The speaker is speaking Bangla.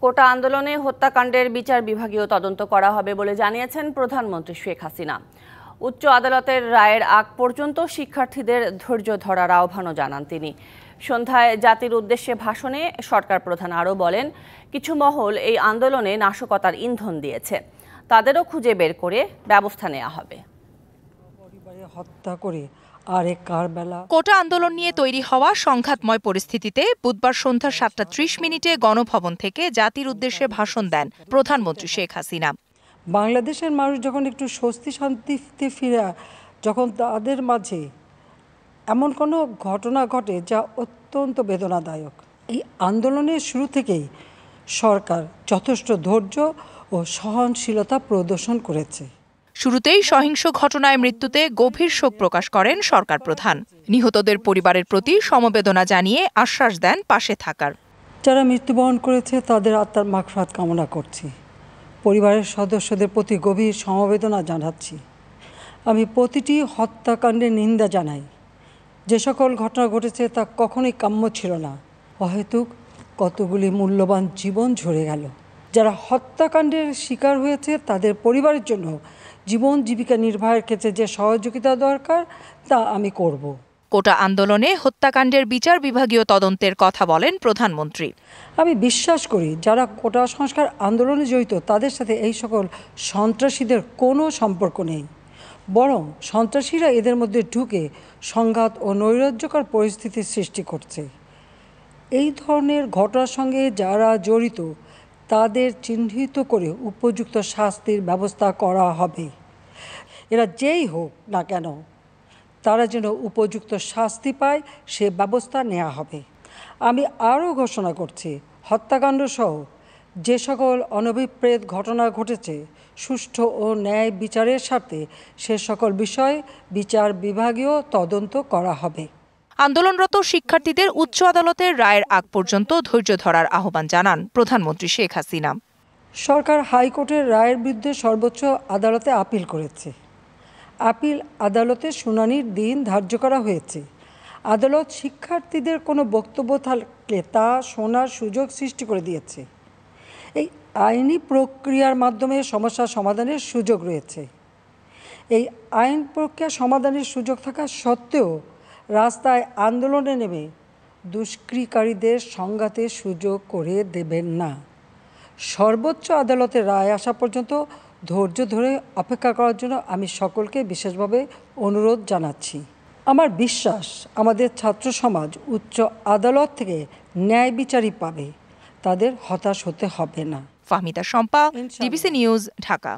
কোটা আন্দোলনে হত্যাকাণ্ডের বিচার বিভাগীয় তদন্ত করা হবে বলে জানিয়েছেন প্রধানমন্ত্রী শেখ হাসিনা। উচ্চ আদালতের রায়ের আগ পর্যন্ত শিক্ষার্থীদের ধৈর্য ধরার আহ্বানও জানান তিনি। সন্ধ্যায় জাতির উদ্দেশ্যে ভাষণে সরকার প্রধান আরও বলেন, কিছু মহল এই আন্দোলনে নাশকতার ইন্ধন দিয়েছে, তাদেরও খুঁজে বের করে ব্যবস্থা নেওয়া হবে। কোটা আন্দোলন নিয়ে তৈরি হওয়া সংঘাতময় পরিস্থিতিতে বুধবার সন্ধ্যা 7:30 গণভবন থেকে জাতির উদ্দেশ্যে ভাষণ দেন প্রধানমন্ত্রী শেখ হাসিনা। বাংলাদেশের মানুষ যখন একটু স্বস্তি শান্তিতে ফিরে, যখন তাদের মাঝে এমন কোনো ঘটনা ঘটে যা অত্যন্ত বেদনাদায়ক, এই আন্দোলনের শুরু থেকেই সরকার যথেষ্ট ধৈর্য ও সহনশীলতা প্রদর্শন করেছে। শুরুতেই সহিংস ঘটনায় মৃত্যুতে গভীর শোক প্রকাশ করেন সরকার প্রধান। নিহতদের পরিবারের প্রতি সমবেদনা জানিয়ে আশ্বাস দেন পাশে থাকার। যারা মৃত্যুবরণ করেছে তাদের আত্মার মাগফিরাত কামনা করছি। পরিবারের সদস্যদের প্রতি গভীর সমবেদনা জানাচ্ছি। আমি প্রতিটি হত্যাকাণ্ডের নিন্দা জানাই। যে সকল ঘটনা ঘটেছে তা কখনোই কাম্য ছিল না। অহেতুক কতগুলি মূল্যবান জীবন ঝরে গেল। যারা হত্যাকাণ্ডের শিকার হয়েছে তাদের পরিবারের জন্য জীবন জীবিকা নির্বাহের ক্ষেত্রে যে সহযোগিতা দরকার তা আমি করব। কোটা আন্দোলনে হত্যাকাণ্ডের বিচার বিভাগীয় তদন্তের কথা বলেন প্রধানমন্ত্রী। আমি বিশ্বাস করি যারা কোটা সংস্কার আন্দোলনে জড়িত তাদের সাথে এই সকল সন্ত্রাসীদের কোনো সম্পর্ক নেই, বরং সন্ত্রাসীরা এদের মধ্যে ঢুকে সংঘাত ও নৈরাজ্যকর পরিস্থিতির সৃষ্টি করছে। এই ধরনের ঘটনার সঙ্গে যারা জড়িত তাদের চিহ্নিত করে উপযুক্ত শাস্তির ব্যবস্থা করা হবে। এরা যেই হোক না কেন তারা যেন উপযুক্ত শাস্তি পায় সে ব্যবস্থা নেওয়া হবে। আমি আরও ঘোষণা করছি, হত্যাকাণ্ড সহ যে সকল অনভিপ্রেত ঘটনা ঘটেছে সুষ্ঠু ও ন্যায় বিচারের স্বার্থে সে সকল বিষয় বিচার বিভাগীয় তদন্ত করা হবে। আন্দোলনরত শিক্ষার্থীদের উচ্চ আদালতের রায়ের আগ পর্যন্ত ধৈর্য ধরার আহ্বান জানান প্রধানমন্ত্রী শেখ হাসিনা। সরকার হাইকোর্টের রায়ের বিরুদ্ধে সর্বোচ্চ আদালতে আপিল করেছে। আপিল আদালতে শুনানির দিন ধার্য করা হয়েছে। আদালত শিক্ষার্থীদের কোনো বক্তব্য থাকলে তা শোনার সুযোগ সৃষ্টি করে দিয়েছে। এই আইনি প্রক্রিয়ার মাধ্যমে সমস্যা সমাধানের সুযোগ রয়েছে। এই আইন প্রক্রিয়া সমাধানের সুযোগ থাকা সত্ত্বেও রাস্তায় আন্দোলনে নেমে দুষ্কৃতিকারীদের সংঘাতের সুযোগ করে দেবেন না। সর্বোচ্চ আদালতের রায় আসা পর্যন্ত ধৈর্য ধরে অপেক্ষা করার জন্য আমি সকলকে বিশেষভাবে অনুরোধ জানাচ্ছি। আমার বিশ্বাস আমাদের ছাত্র সমাজ উচ্চ আদালত থেকে ন্যায় বিচারই পাবে, তাদের হতাশ হতে হবে না। Fahmida Shampa, DBC news, Dhaka.